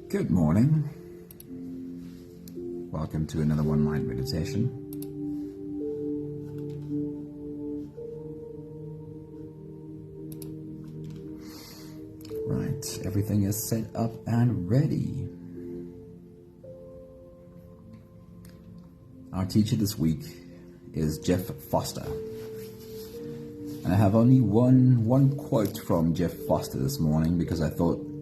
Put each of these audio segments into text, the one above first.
Good morning. Welcome to another one-night meditation. Right, everything is set up and ready. Our teacher this week is Jeff Foster. And I have only one quote from Jeff Foster this morning because I thought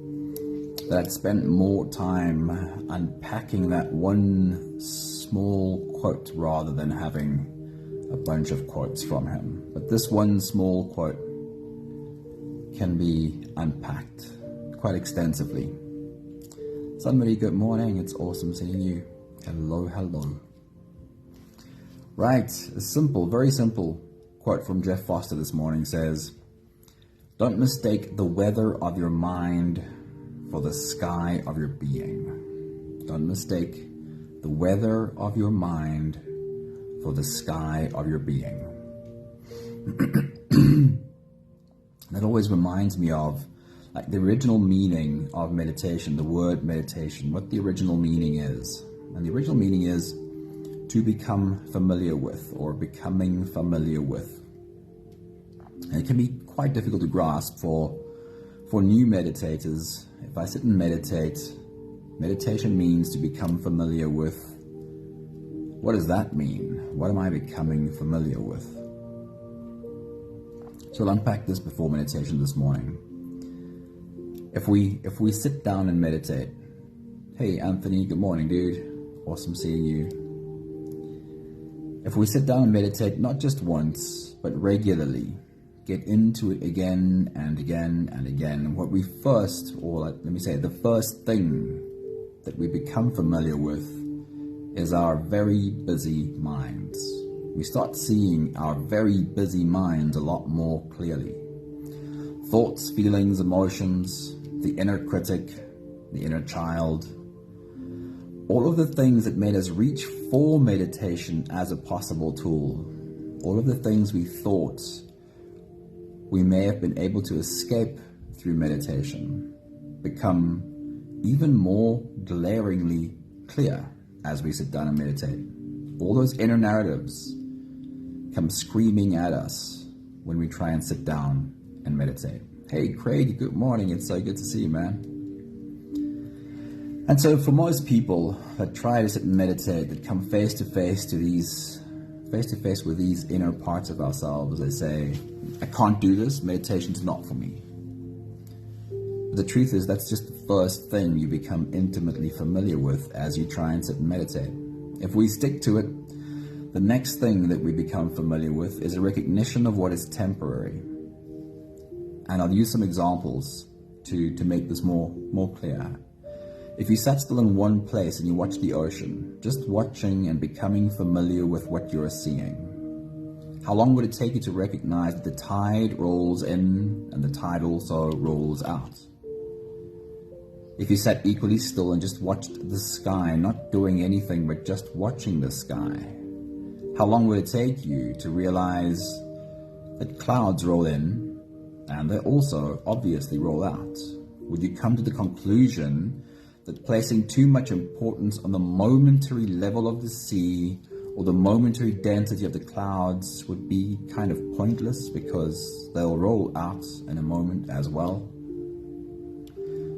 that I'd spent more time unpacking that one small quote rather than having a bunch of quotes from him. But this one small quote can be unpacked quite extensively. Somebody, good morning. It's awesome seeing you. Hello, hello. Right, a simple, very simple quote from Jeff Foster this morning says, "Don't mistake the weather of your mind for the sky of your being." Don't mistake the weather of your mind for the sky of your being. That always reminds me of like the original meaning of meditation, the word meditation, what the original meaning is. And the original meaning is to become familiar with or becoming familiar with. And it can be quite difficult to grasp for new meditators. If I sit and meditate, meditation means to become familiar with. What does that mean? What am I becoming familiar with? So I'll unpack this before meditation this morning. If we sit down and meditate, hey Anthony, good morning dude, awesome seeing you. If we sit down and meditate not just once, but regularly, get into it again and again and again, what we first, or let me say, the first thing that we become familiar with is our very busy minds. We start seeing our very busy minds a lot more clearly. Thoughts, feelings, emotions, the inner critic, the inner child, all of the things that made us reach for meditation as a possible tool, all of the things we thought we may have been able to escape through meditation become even more glaringly clear as we sit down and meditate. All those inner narratives come screaming at us when we try and sit down and meditate. Hey Craig, good morning. It's so good to see you, man. And so for most people that try to sit and meditate, that come face to face with these inner parts of ourselves, they say, I can't do this, meditation's not for me. But the truth is that's just the first thing you become intimately familiar with as you try and sit and meditate. If we stick to it, the next thing that we become familiar with is a recognition of what is temporary. And I'll use some examples to make this more clear. If you sat still in one place and you watch the ocean, just watching and becoming familiar with what you're seeing, how long would it take you to recognize that the tide rolls in and the tide also rolls out? If you sat equally still and just watched the sky, not doing anything but just watching the sky, how long would it take you to realize that clouds roll in and they also obviously roll out? Would you come to the conclusion that placing too much importance on the momentary level of the sea or the momentary density of the clouds would be kind of pointless because they'll roll out in a moment as well?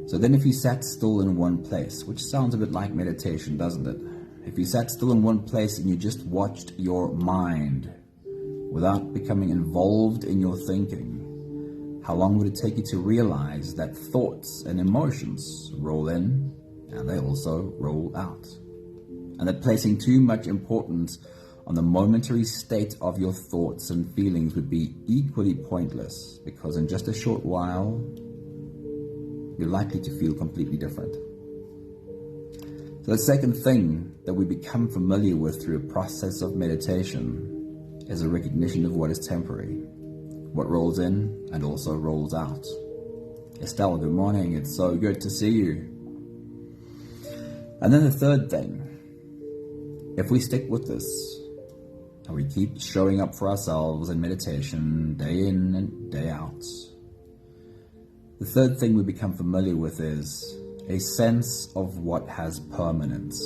So then if you sat still in one place, which sounds a bit like meditation, doesn't it? If you sat still in one place and you just watched your mind without becoming involved in your thinking, how long would it take you to realize that thoughts and emotions roll in and they also roll out? And that placing too much importance on the momentary state of your thoughts and feelings would be equally pointless because in just a short while, you're likely to feel completely different. So the second thing that we become familiar with through a process of meditation is a recognition of what is temporary, what rolls in and also rolls out. Estelle, good morning. It's so good to see you. And then the third thing, if we stick with this and we keep showing up for ourselves in meditation day in and day out, the third thing we become familiar with is a sense of what has permanence.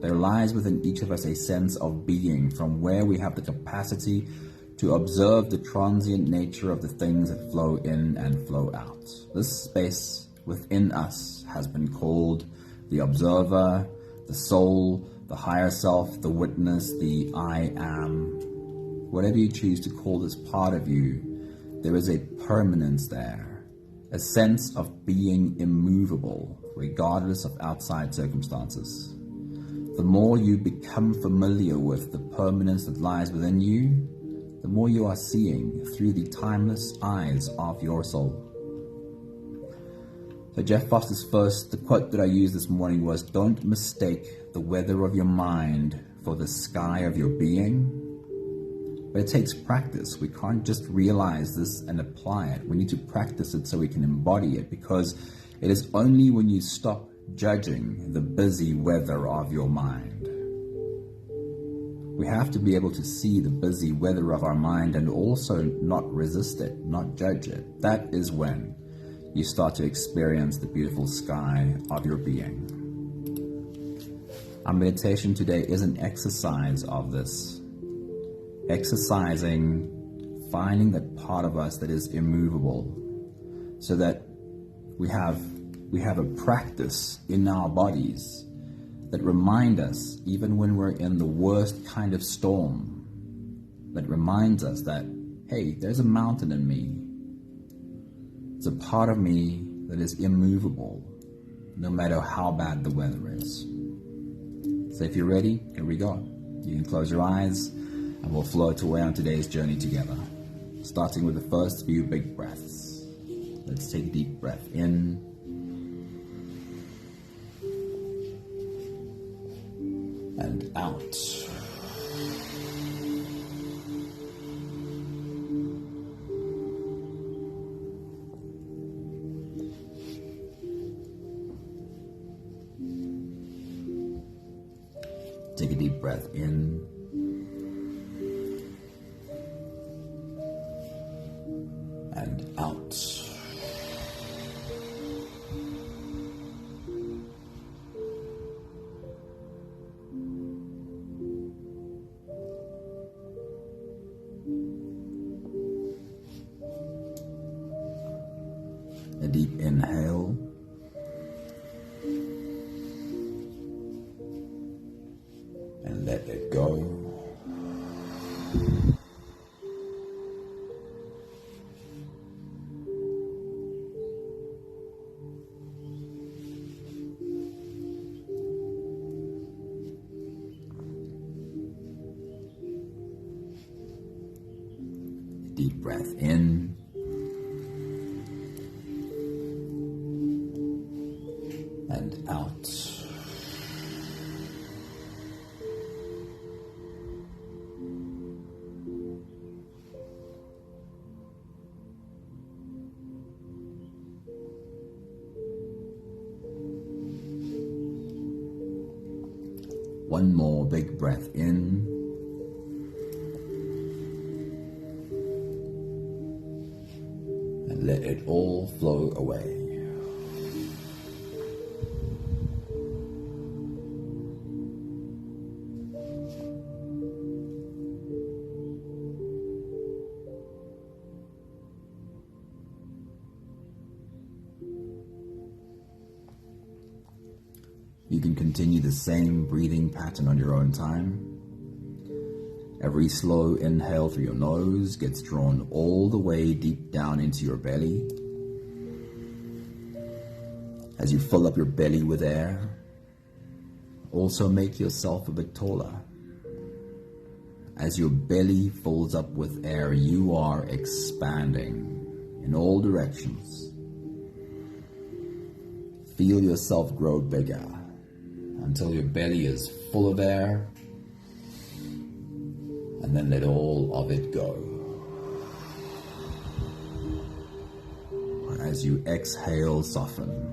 There lies within each of us a sense of being from where we have the capacity to observe the transient nature of the things that flow in and flow out. This space within us has been called the observer, the soul, the higher self, the witness, the I am. Whatever you choose to call this part of you, there is a permanence there, a sense of being immovable, regardless of outside circumstances. The more you become familiar with the permanence that lies within you, the more you are seeing through the timeless eyes of your soul. So Jeff Foster's the quote that I used this morning was, "Don't mistake the weather of your mind for the sky of your being." But it takes practice. We can't just realize this and apply it. We need to practice it so we can embody it, because it is only when you stop judging the busy weather of your mind. We have to be able to see the busy weather of our mind and also not resist it, not judge it. That is when you start to experience the beautiful sky of your being. Our meditation today is an exercise of this. Exercising, finding that part of us that is immovable, so that we have a practice in our bodies that remind us, even when we're in the worst kind of storm, that reminds us that, hey, there's a mountain in me. It's a part of me that is immovable, no matter how bad the weather is. So if you're ready, here we go. You can close your eyes and we'll float away on today's journey together, starting with the first few big breaths. Let's take a deep breath in and out. Take a deep breath in and out. A deep inhale. And let it go. Deep breath in. And out. One more big breath in. And let it all flow away. You can continue the same breathing pattern on your own time. Every slow inhale through your nose gets drawn all the way deep down into your belly. As you fill up your belly with air, also make yourself a bit taller. As your belly fills up with air, you are expanding in all directions. Feel yourself grow bigger until your belly is full of air, and then let all of it go. As you exhale, soften.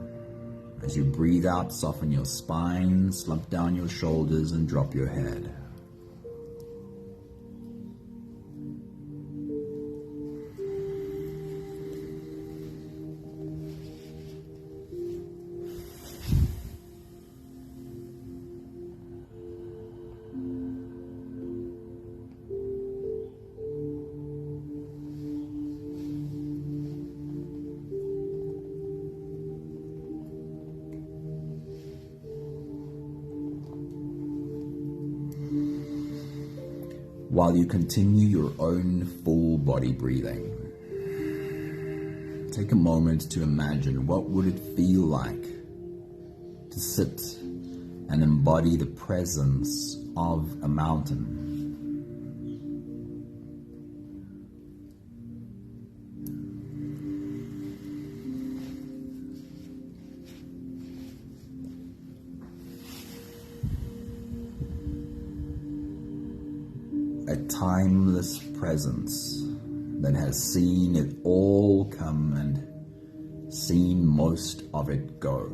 As you breathe out, soften your spine, slump down your shoulders, and drop your head. while you continue your own full body breathing. Take a moment to imagine what would it feel like to sit and embody the presence of a mountain. A timeless presence that has seen it all come and seen most of it go.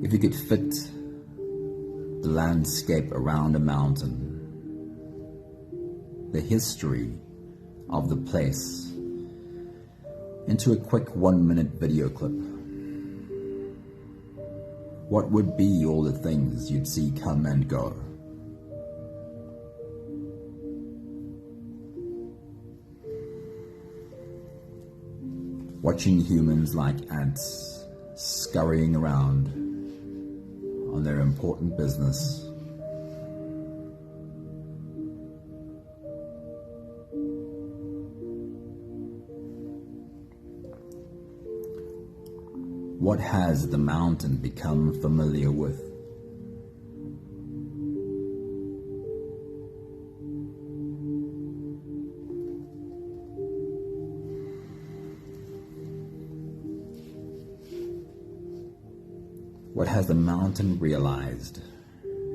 If you could fit the landscape around a mountain, the history of the place, into a quick 1-minute video clip, what would be all the things you'd see come and go? Watching humans like ants scurrying around on their important business. What has the mountain become familiar with? What has the mountain realized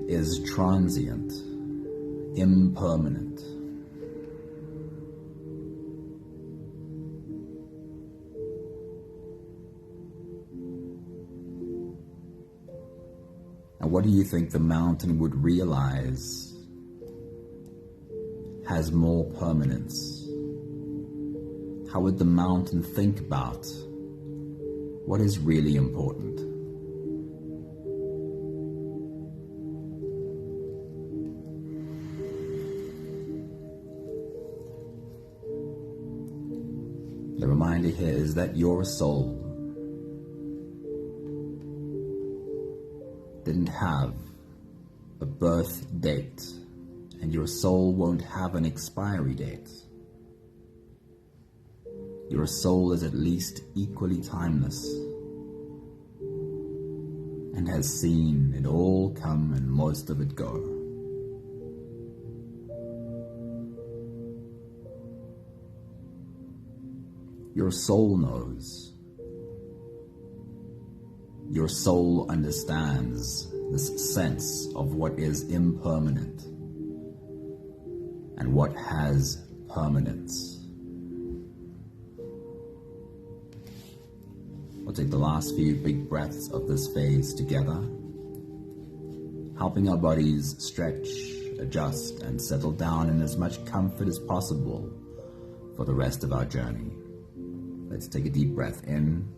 is transient, impermanent. And what do you think the mountain would realize has more permanence? How would the mountain think about what is really important? The reminder here is that your soul didn't have a birth date, and your soul won't have an expiry date. Your soul is at least equally timeless and has seen it all come and most of it go. Your soul knows. Your soul understands this sense of what is impermanent and what has permanence. We'll take the last few big breaths of this phase together, helping our bodies stretch, adjust, and settle down in as much comfort as possible for the rest of our journey. Let's take a deep breath in.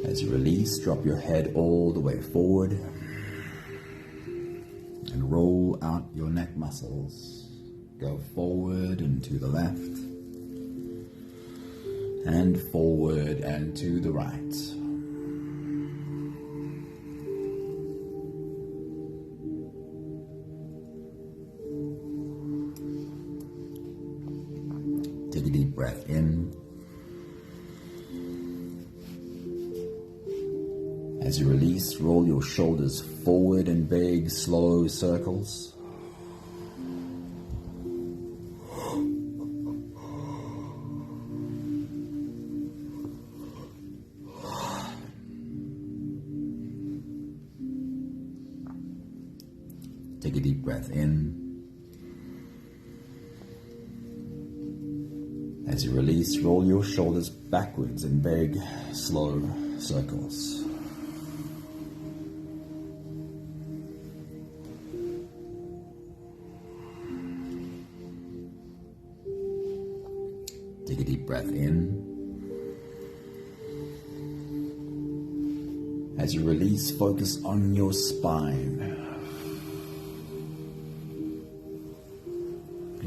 As you release, drop your head all the way forward and roll out your neck muscles. Go forward and to the left, and forward and to the right. Take a deep breath in. As you release, roll your shoulders forward in big, slow circles. Take a deep breath in. As you release, roll your shoulders backwards in big, slow circles. Take a deep breath in. As you release, focus on your spine.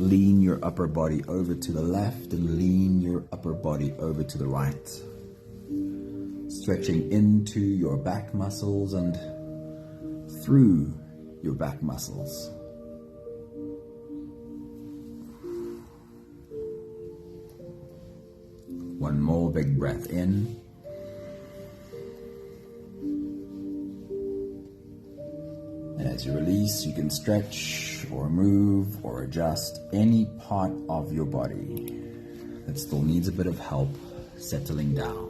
lean your upper body over to the left and lean your upper body over to the right. Stretching into your back muscles and through your back muscles. One more big breath in. And as you release, you can stretch or move or adjust any part of your body that still needs a bit of help settling down.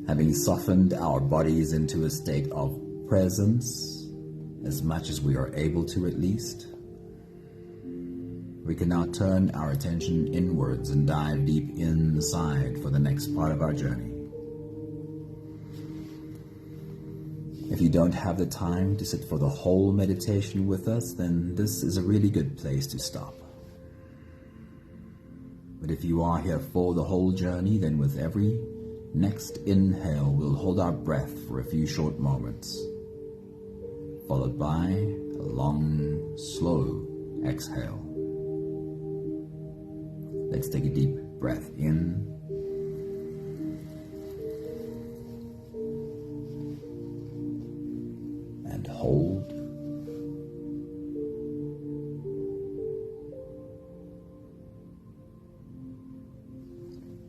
Having softened our bodies into a state of presence, as much as we are able to at least, we can now turn our attention inwards and dive deep inside for the next part of our journey. If you don't have the time to sit for the whole meditation with us, then this is a really good place to stop. But if you are here for the whole journey, then with every next inhale, we'll hold our breath for a few short moments, followed by a long, slow exhale. Let's take a deep breath in and hold.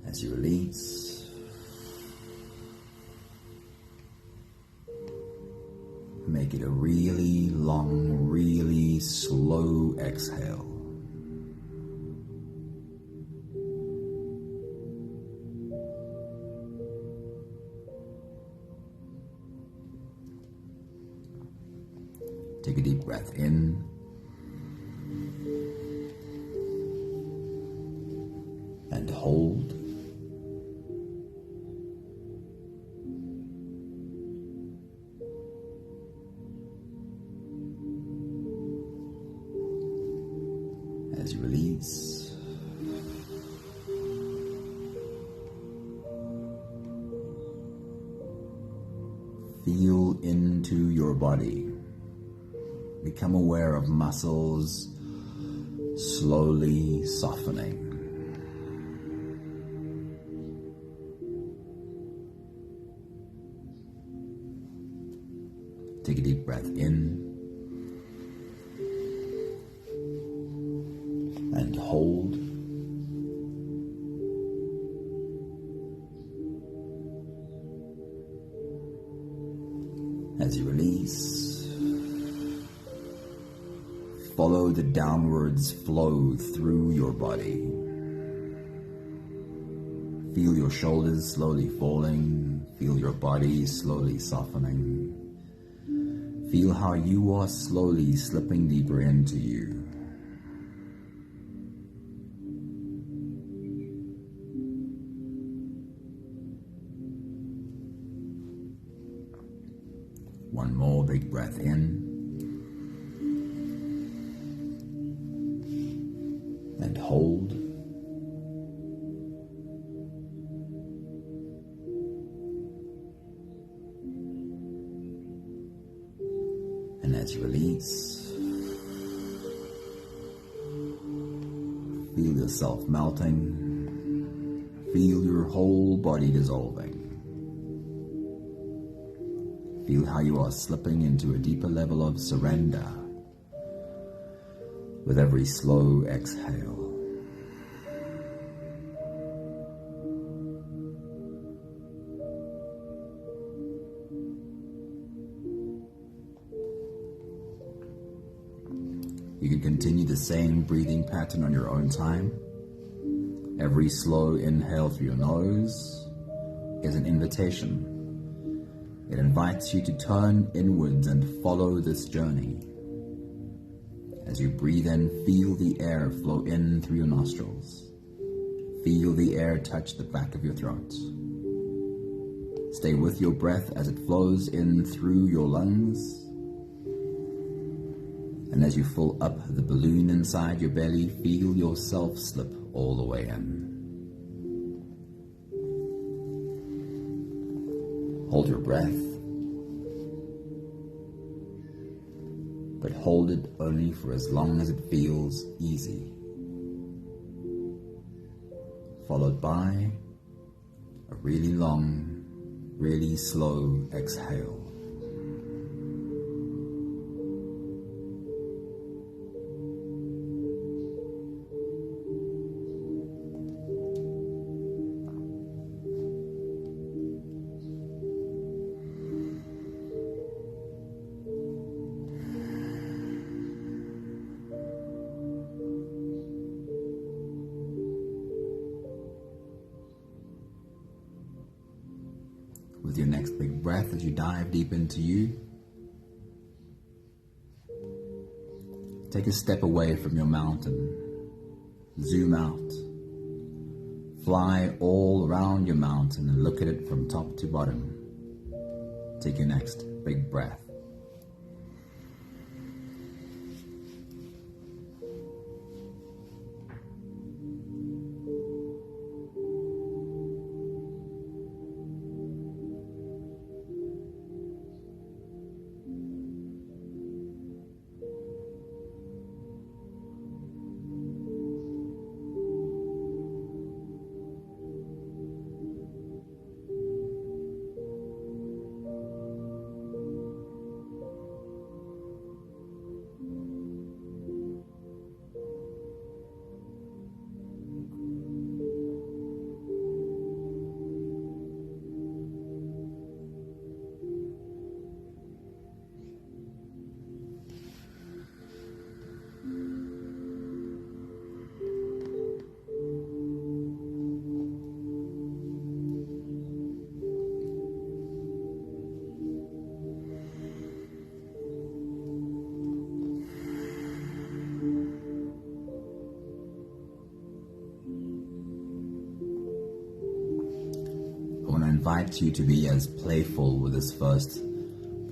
As you release, make it a really long, really slow exhale. Take a deep breath in and hold. As you release, feel into your body. Become aware of muscles slowly softening. Take a deep breath in and hold. As you release, follow the downwards flow through your body. Feel your shoulders slowly falling. Feel your body slowly softening. Feel how you are slowly slipping deeper into you. One more big breath in. And hold. And as you release, feel yourself melting. Feel your whole body dissolving. Feel how you are slipping into a deeper level of surrender with every slow exhale. You can continue the same breathing pattern on your own time. Every slow inhale through your nose is an invitation. It invites you to turn inwards and follow this journey. As you breathe in, feel the air flow in through your nostrils. Feel the air touch the back of your throat. Stay with your breath as it flows in through your lungs. And as you fill up the balloon inside your belly, feel yourself slip all the way in. Hold your breath, but hold it only for as long as it feels easy, followed by a really long, really slow exhale. With your next big breath, as you dive deep into you, take a step away from your mountain, zoom out, fly all around your mountain and look at it from top to bottom. Take your next big breath. I invite you to be as playful with this first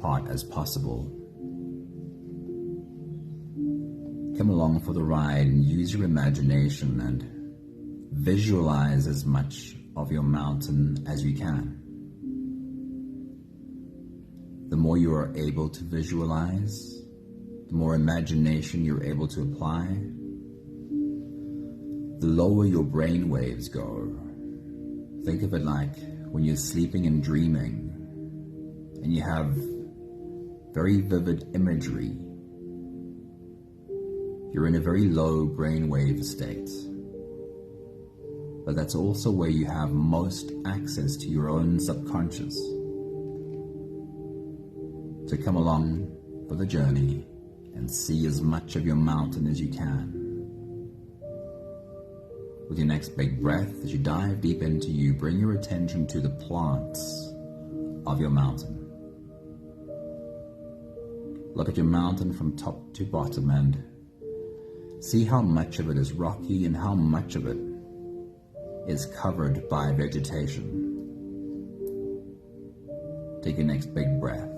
part as possible. Come along for the ride and use your imagination and visualize as much of your mountain as you can. The more you are able to visualize, the more imagination you're able to apply, the lower your brain waves go. Think of it like when you're sleeping and dreaming and you have very vivid imagery. You're in a very low brainwave state. But that's also where you have most access to your own subconscious. So come along for the journey and see as much of your mountain as you can. With your next big breath, as you dive deep into you, bring your attention to the plants of your mountain. Look at your mountain from top to bottom and see how much of it is rocky and how much of it is covered by vegetation. Take your next big breath.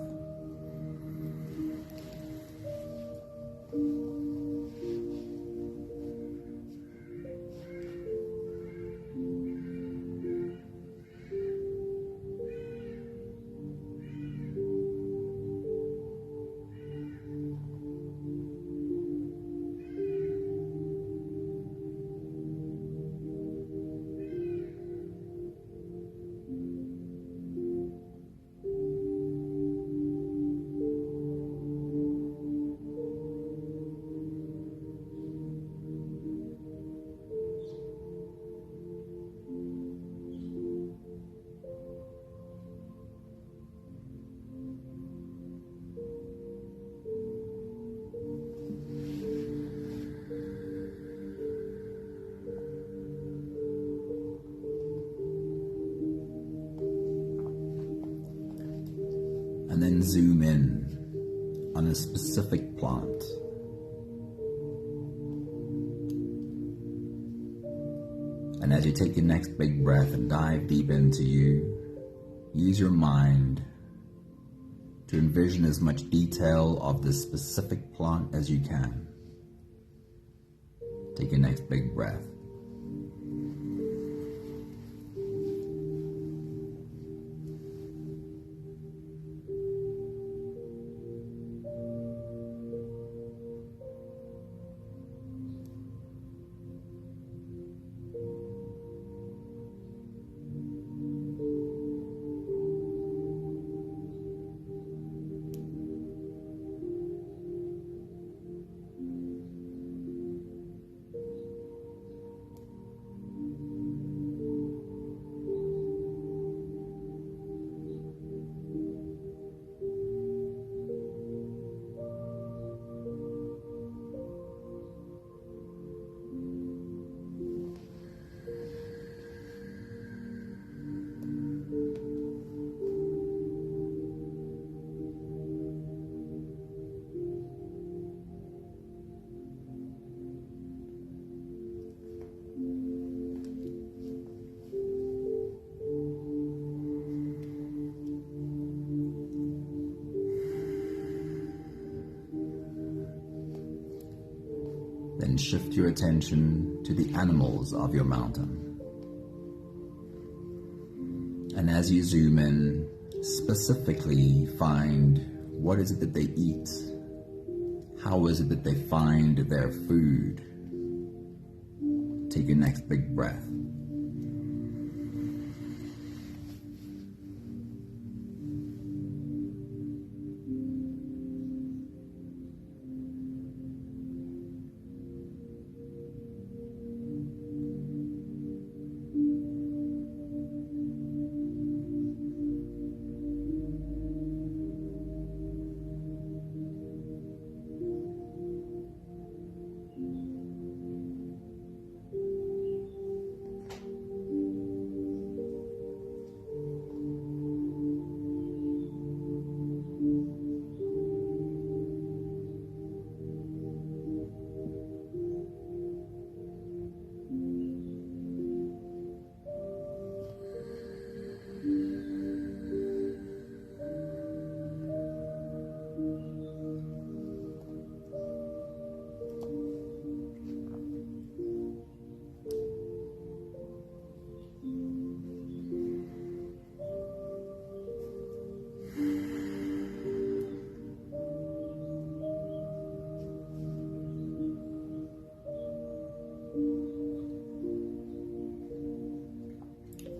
And then zoom in on a specific plant. And as you take your next big breath and dive deep into you, use your mind to envision as much detail of this specific plant as you can. Take your next big breath. shift your attention to the animals of your mountain. And as you zoom in, specifically find what is it that they eat, how is it that they find their food. Take your next big breath.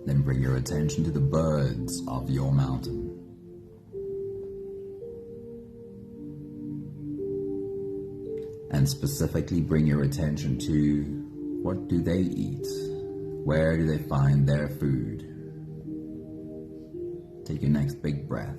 Then bring your attention to the birds of your mountain. And specifically bring your attention to what do they eat? Where do they find their food? Take your next big breath.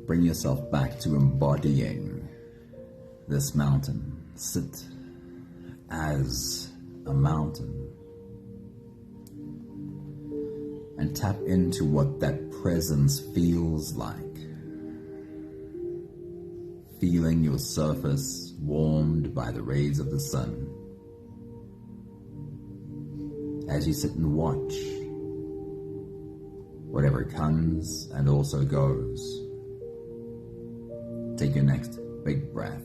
Bring yourself back to embodying this mountain. Sit as a mountain and tap into what that presence feels like. Feeling your surface warmed by the rays of the sun as you sit and watch whatever comes and also goes. Take your next big breath.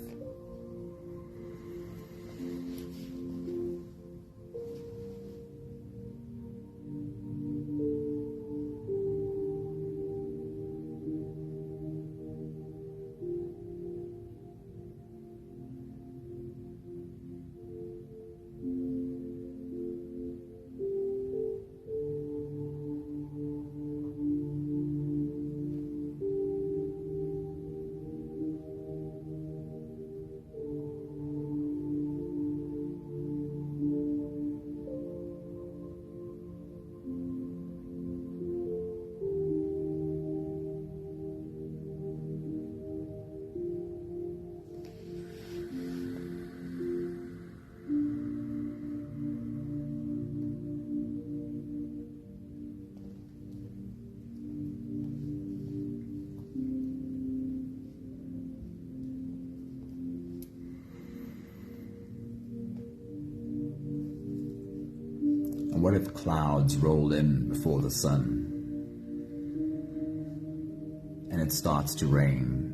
What if clouds rolled in before the sun and it starts to rain?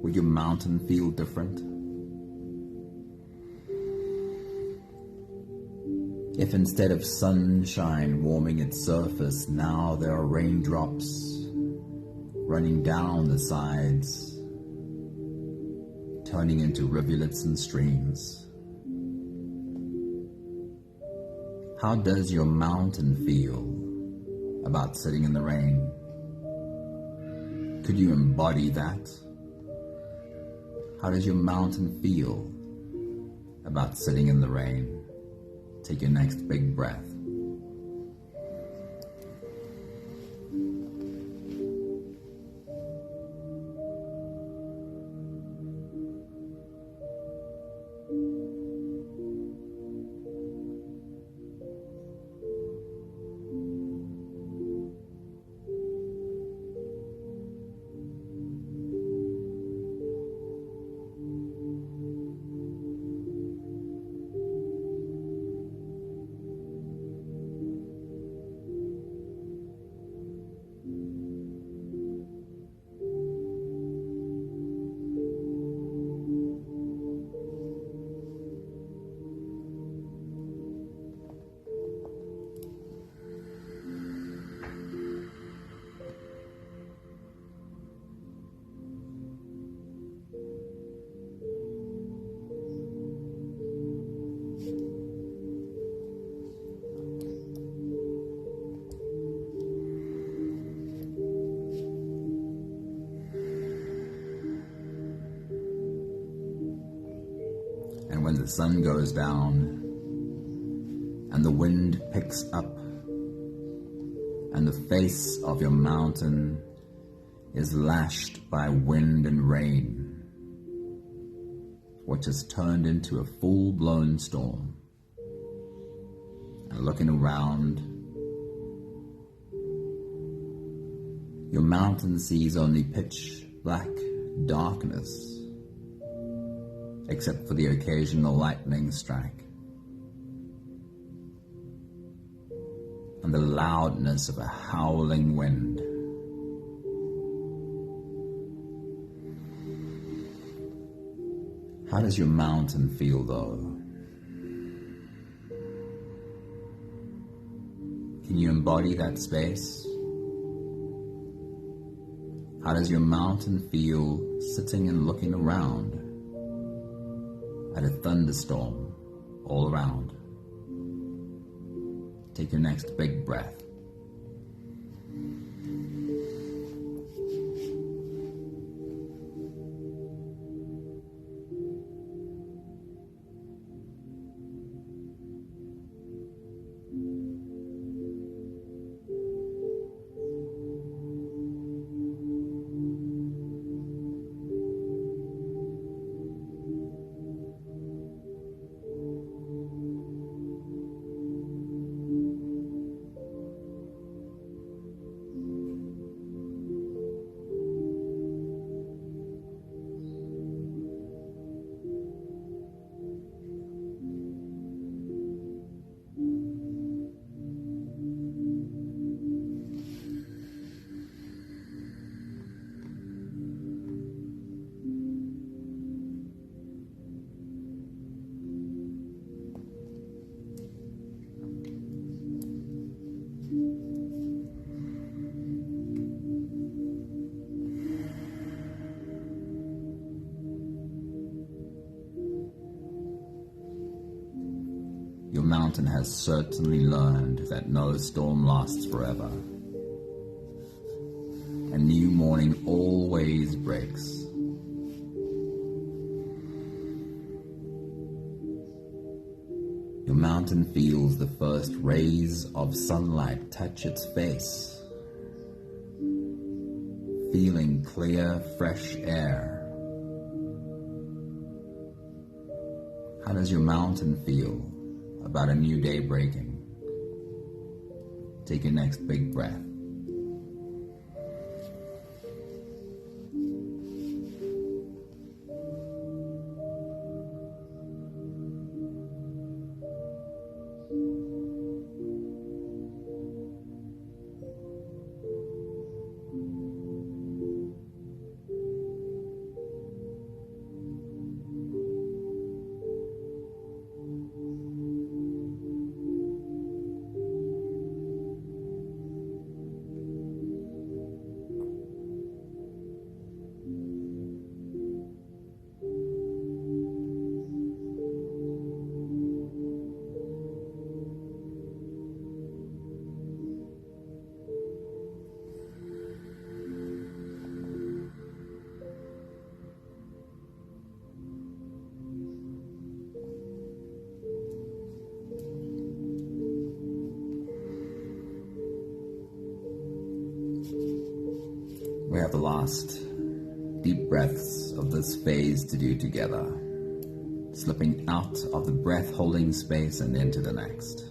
Would your mountain feel different? If instead of sunshine warming its surface, now there are raindrops running down the sides, turning into rivulets and streams. How does your mountain feel about sitting in the rain? Could you embody that? How does your mountain feel about sitting in the rain? Take your next big breath. And when the sun goes down and the wind picks up and the face of your mountain is lashed by wind and rain, which has turned into a full-blown storm, and looking around, your mountain sees only pitch black darkness, except for the occasional lightning strike and the loudness of a howling wind. How does your mountain feel though? Can you embody that space? How does your mountain feel sitting and looking around at a thunderstorm all around? Take your next big breath. Your mountain has certainly learned that no storm lasts forever. A new morning always breaks. Your mountain feels the first rays of sunlight touch its face, feeling clear, fresh air. How does your mountain feel about a new day breaking? Take your next big breath. the last deep breaths of this phase to do together, slipping out of the breath-holding space and into the next.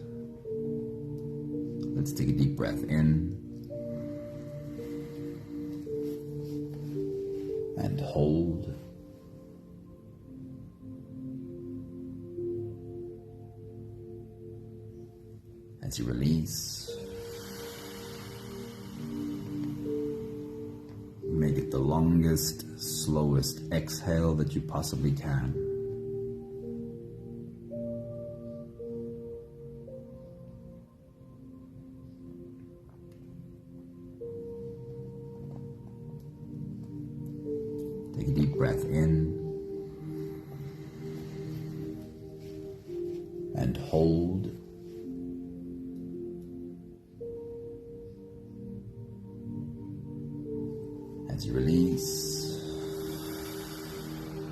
Let's take a deep breath in and hold. As you release, make it the longest, slowest exhale that you possibly can. Take a deep breath in and hold. As you release,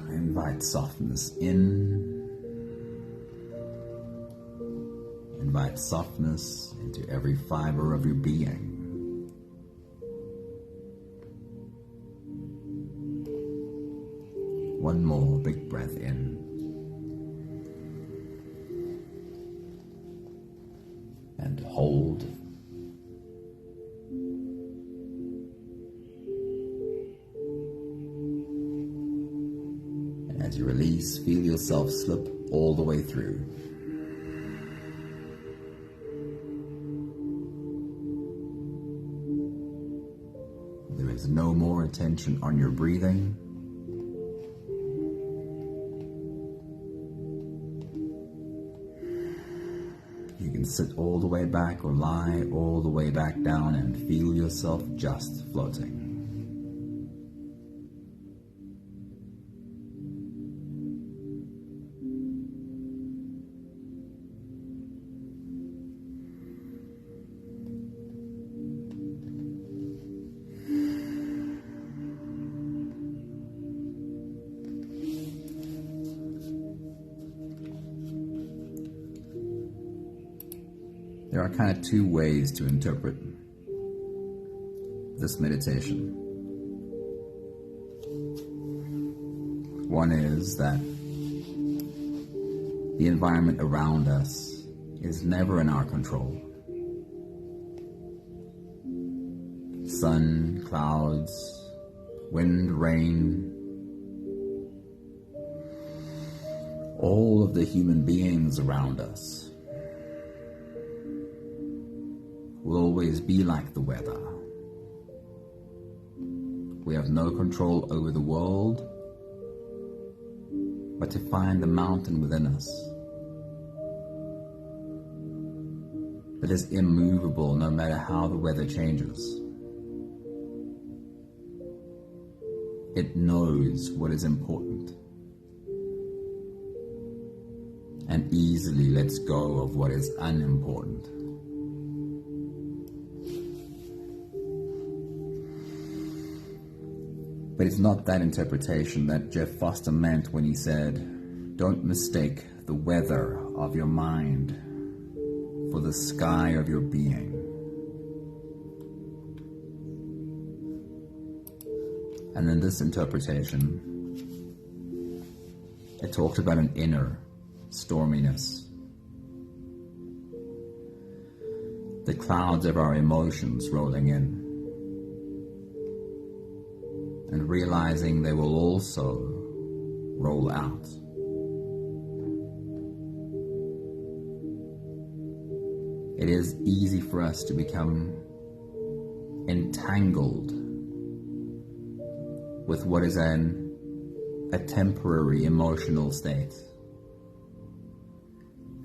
invite softness in. Invite softness into every fiber of your being. One more big breath in. And hold. And as you release, feel yourself slip all the way through. There is no more attention on your breathing. You can sit all the way back or lie all the way back down and feel yourself just floating. There are kind of two ways to interpret this meditation. One is that the environment around us is never in our control. Sun, clouds, wind, rain, all of the human beings around us will always be like the weather. We have no control over the world, but to find the mountain within us that is immovable no matter how the weather changes. It knows what is important and easily lets go of what is unimportant. But it's not that interpretation that Jeff Foster meant when he said, "Don't mistake the weather of your mind for the sky of your being." And in this interpretation, it talks about an inner storminess. The clouds of our emotions rolling in, and realizing they will also roll out. It is easy for us to become entangled with what is a temporary emotional state.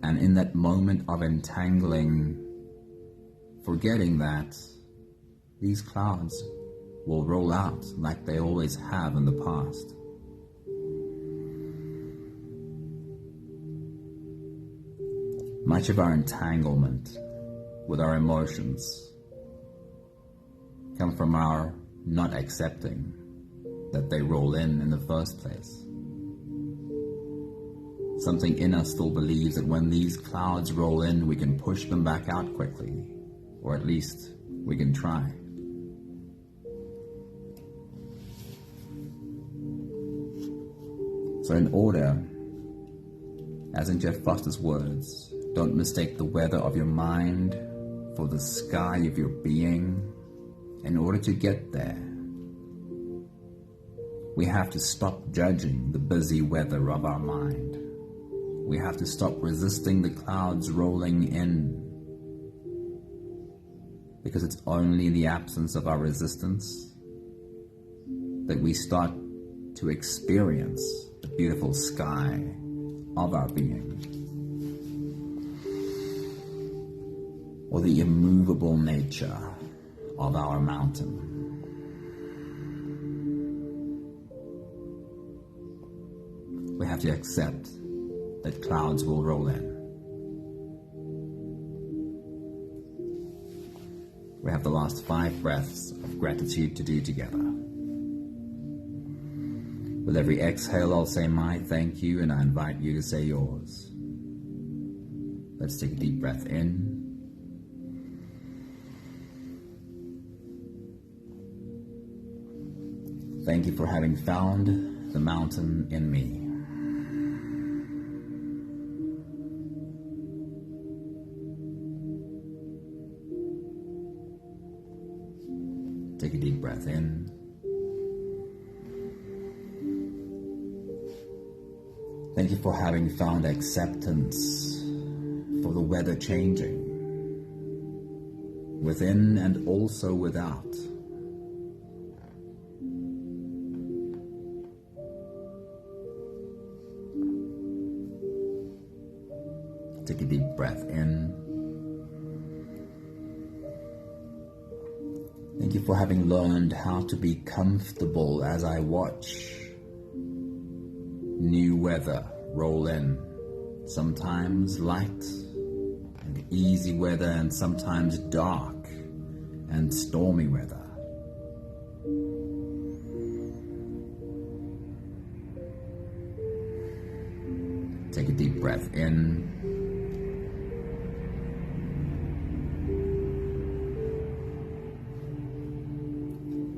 And in that moment of entangling, forgetting that these clouds will roll out like they always have in the past. Much of our entanglement with our emotions come from our not accepting that they roll in the first place. Something in us still believes that when these clouds roll in, we can push them back out quickly, or at least we can try. So in order, as in Jeff Foster's words, don't mistake the weather of your mind for the sky of your being. In order to get there, we have to stop judging the busy weather of our mind. We have to stop resisting the clouds rolling in, because it's only in the absence of our resistance that we start to experience the beautiful sky of our being, or the immovable nature of our mountain. We have to accept that clouds will roll in. We have the last 5 breaths of gratitude to do together. With every exhale, I'll say my thank you, and I invite you to say yours. Let's take a deep breath in. Thank you for having found the mountain in me. Take a deep breath in. Thank you for having found acceptance for the weather changing, within and also without. Take a deep breath in. Thank you for having learned how to be comfortable as I watch new weather roll in. Sometimes light and easy weather, and sometimes dark and stormy weather. Take a deep breath in.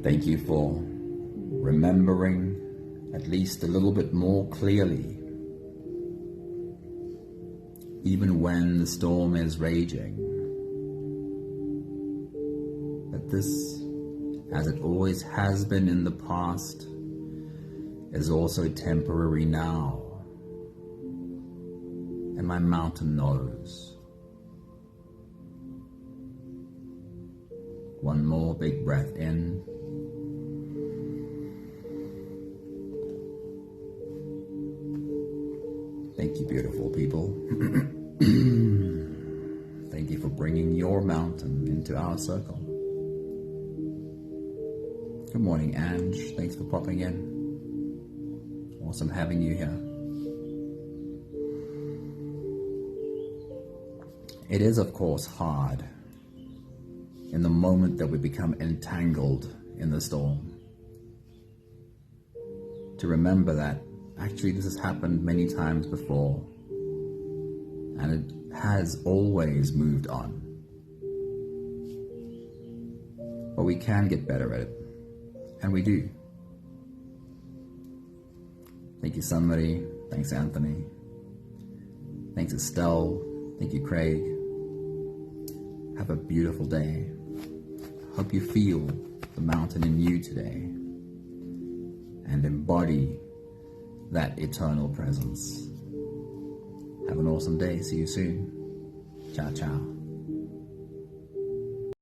Thank you for remembering at least a little bit more clearly, even when the storm is raging, that this, as it always has been in the past, is also temporary now. And my mountain knows. One more big breath in. Thank you, beautiful people. Thank you for bringing your mountain into our circle. Good morning, Ange. Thanks for popping in. Awesome having you here. It is, of course, hard in the moment that we become entangled in the storm to remember that actually this has happened many times before, and it has always moved on. But we can get better at it, and we do. Thank you, somebody. Thanks, Anthony. Thanks, Estelle. Thank you, Craig. Have a beautiful day. Hope you feel the mountain in you today and embody that eternal presence. Have an awesome day. See you soon. Ciao, ciao.